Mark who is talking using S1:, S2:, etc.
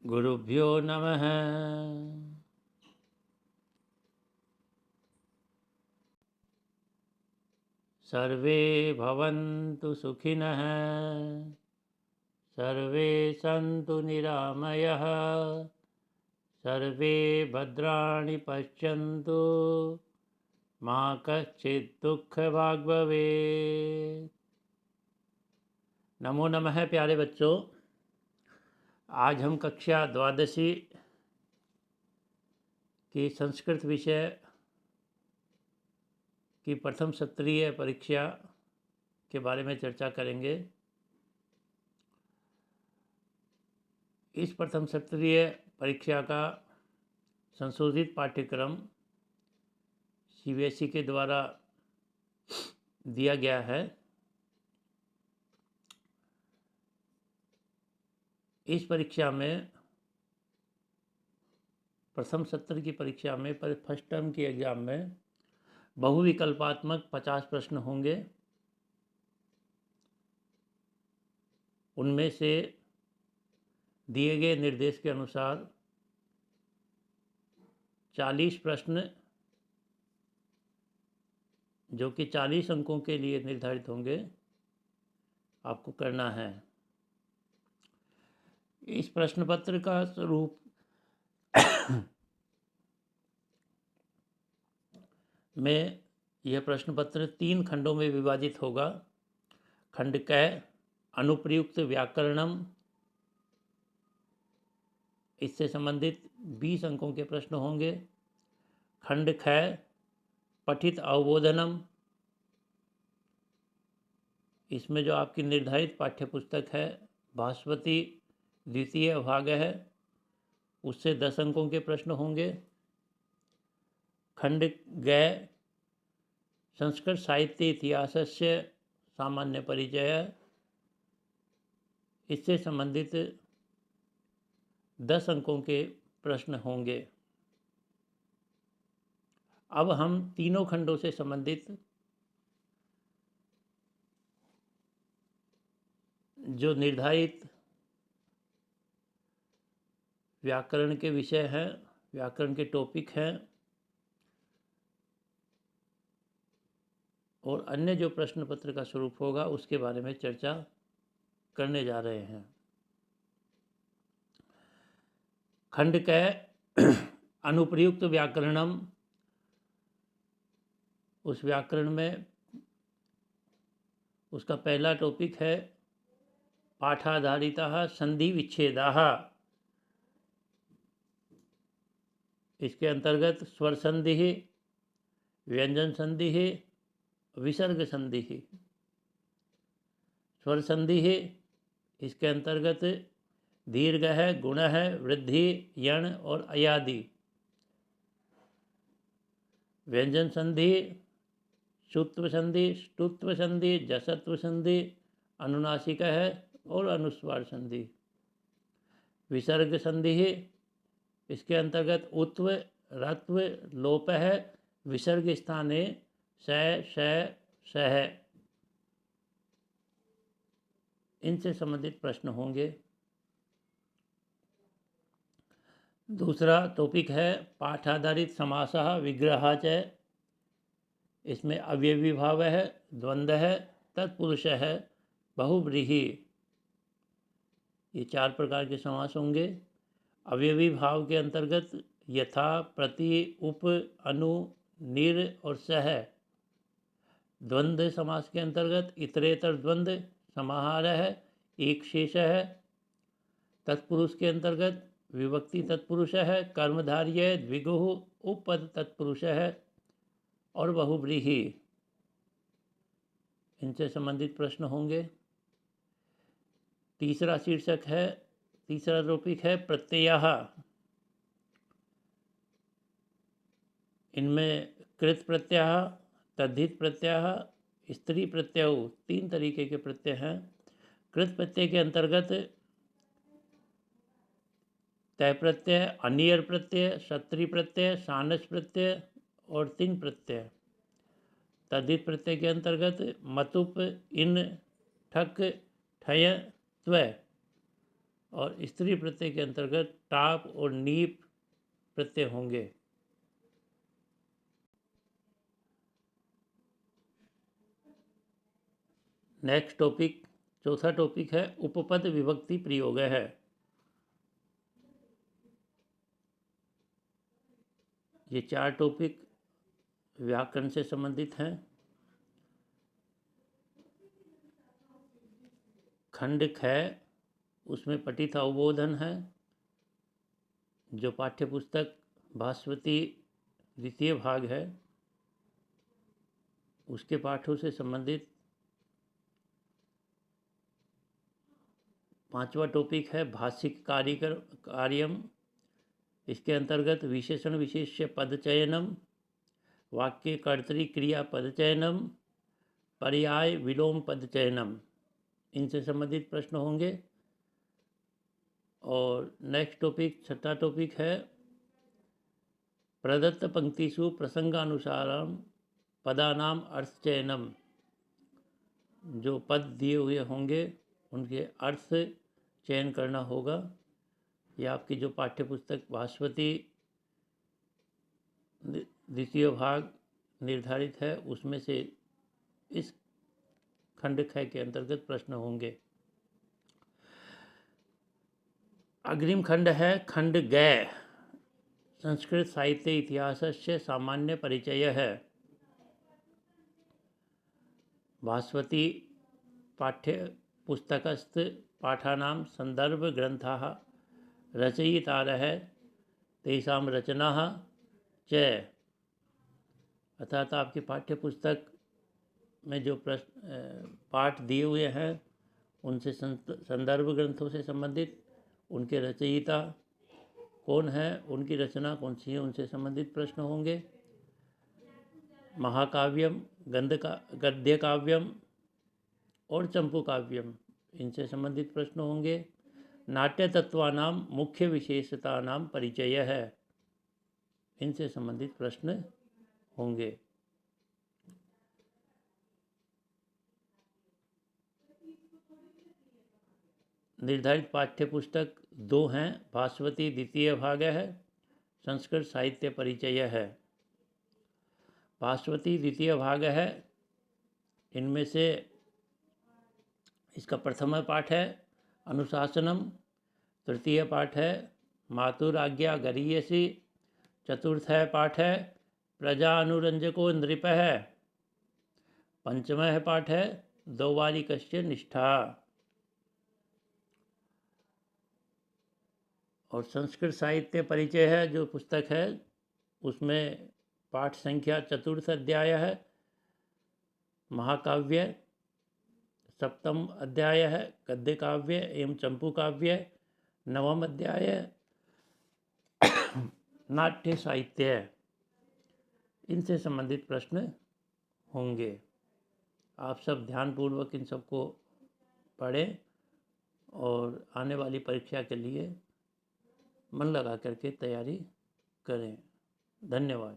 S1: गुरुभ्यो नमः। सर्वे भवन्तु सुखिनः, सर्वे सन्तु निरामयः, सर्वे भद्राणि पश्यन्तु, मा कश्चित् दुःखभाग् भवेत्। नमो नमः प्यारे बच्चों, आज हम कक्षा 12वीं की संस्कृत विषय की प्रथम सत्रीय परीक्षा के बारे में चर्चा करेंगे। इस प्रथम सत्रीय परीक्षा का संशोधित पाठ्यक्रम सीबीएसई के द्वारा दिया गया है। इस परीक्षा में प्रथम सत्र की परीक्षा में फर्स्ट टर्म की एग्ज़ाम में बहुविकल्पात्मक 50 प्रश्न होंगे। उनमें से दिए गए निर्देश के अनुसार 40 प्रश्न जो कि 40 अंकों के लिए निर्धारित होंगे आपको करना है। इस प्रश्न पत्र का स्वरूप में यह प्रश्न पत्र 3 खंडों में विभाजित होगा। खंड क अनुप्रयुक्त व्याकरणम, इससे संबंधित 20 अंकों के प्रश्न होंगे। खंड ख पठित अवबोधनम, इसमें जो आपकी निर्धारित पाठ्य पुस्तक है भास्वती द्वितीय भाग है, उससे 10 अंकों के प्रश्न होंगे। खंड ग संस्कृत साहित्य इतिहासस्य सामान्य परिचय, इससे संबंधित 10 अंकों के प्रश्न होंगे। अब हम तीनों खंडों से संबंधित जो निर्धारित व्याकरण के विषय हैं, व्याकरण के टॉपिक हैं और अन्य जो प्रश्न पत्र का स्वरूप होगा उसके बारे में चर्चा करने जा रहे हैं। खंड क अनुप्रयुक्त व्याकरणम, उस व्याकरण में उसका पहला टॉपिक है पाठाधारिताः संधि विच्छेदाः। इसके अंतर्गत स्वर संधि, व्यंजन संधि, विसर्ग संधि। स्वर संधि इसके अंतर्गत दीर्घ है, गुण है, वृद्धि, यण और अयादि। व्यंजन संधि शुत्व संधि, ष्टुत्व संधि, जसत्व संधि, अनुनासिक है और अनुस्वार संधि। विसर्ग संधि इसके अंतर्गत उत्व, रत्व, लोप है, विसर्ग स्थाने श, श, सह। इनसे संबंधित प्रश्न होंगे। दूसरा टॉपिक है पाठ आधारित समासः विग्रहा च। इसमें अवयवी भाव है, द्वंद्व है, तत्पुरुष है, बहुव्रीहि। ये 4 प्रकार के समास होंगे। अवयवी भाव के अंतर्गत यथा, प्रति, उप, अनु, निर और सह। द्वंद्व समास के अंतर्गत इतरेतर द्वंद्व, समाहार है, एक शेष है। तत्पुरुष के अंतर्गत विभक्ति तत्पुरुष है, कर्मधार्य, द्विगुः, उपपद तत्पुरुष है और बहुव्रीहि। इनसे संबंधित प्रश्न होंगे। तीसरा शीर्षक है, तीसरा टॉपिक है प्रत्ययः। इनमें कृत प्रत्यय, तद्धित प्रत्यय, स्त्री प्रत्यय, 3 तरीके के प्रत्यय हैं। कृत प्रत्यय के अंतर्गत तय प्रत्यय, अनियर प्रत्यय, क्षत्रि प्रत्यय, सानस प्रत्यय और तिन प्रत्यय। तद्धित प्रत्यय के अंतर्गत मतुप, इन, ठक, ठय, त्व। और स्त्री प्रत्यय के अंतर्गत टाप और नीप प्रत्यय होंगे। नेक्स्ट टॉपिक, चौथा टॉपिक है उपपद विभक्ति प्रयोग है। ये 4 टॉपिक व्याकरण से संबंधित हैं। खंड ख, उसमें पठित अवबोधन है, जो पाठ्यपुस्तक भास्वती द्वितीय भाग है उसके पाठों से संबंधित। 5वां टॉपिक है भाषिक कार्यम। इसके अंतर्गत विशेषण विशेष्य पद चयनम, वाक्य कर्तरी क्रिया पद चयनम, पर्याय विलोम पद चयनम, इनसे संबंधित प्रश्न होंगे। और नेक्स्ट टॉपिक, 6वां टॉपिक है प्रदत्त पंक्तिषु प्रसंगानुसारम पदानाम अर्थ चयनम। जो पद दिए हुए होंगे उनके अर्थ चयन करना होगा। यह आपकी जो पाठ्यपुस्तक भास्वती द्वितीय भाग निर्धारित है उसमें से इस खंड ख के अंतर्गत प्रश्न होंगे। अग्रिम खंड है खंड ग, संस्कृत साहित्य इतिहास से सामान्य परिचय है। भास्वती पाठ्यपुस्तकस्थ पाठानां संदर्भग्रन्थाः रचयितारः तेषां रचनाः च, अर्थात आपकी पाठ्यपुस्तक में जो पाठ दिए हुए हैं उनसे संदर्भ ग्रंथों से संबंधित, उनके रचयिता कौन है, उनकी रचना कौन सी है, उनसे संबंधित प्रश्न होंगे। महाकाव्यम, गद्य काव्यम और चंपू काव्यम, इनसे संबंधित प्रश्न होंगे। नाट्य तत्वानां मुख्य विशेषतानां परिचय है, इनसे संबंधित प्रश्न होंगे। निर्धारित पाठ्यपुस्तक 2 हैं। भास्वती द्वितीय भाग है, संस्कृत साहित्य परिचय है। भास्वती द्वितीय भाग है, इनमें से इसका प्रथम पाठ है अनुशासनम, तृतीय पाठ है मातुराज्ञा गरीयसी, चतुर्थ पाठ है प्रजा अनुरंजको नृपः, पंचम पाठ है द्वौवारिकस्य निष्ठा। और संस्कृत साहित्य परिचय है जो पुस्तक है उसमें पाठ संख्या चतुर्थ अध्याय है, महाकाव्य 7वां अध्याय है, गद्य काव्य एवं चंपू काव्य 9वां अध्याय, नाट्य साहित्य, इनसे संबंधित प्रश्न होंगे। आप सब ध्यानपूर्वक इन सबको पढ़ें और आने वाली परीक्षा के लिए मन लगा करके तैयारी करें। धन्यवाद।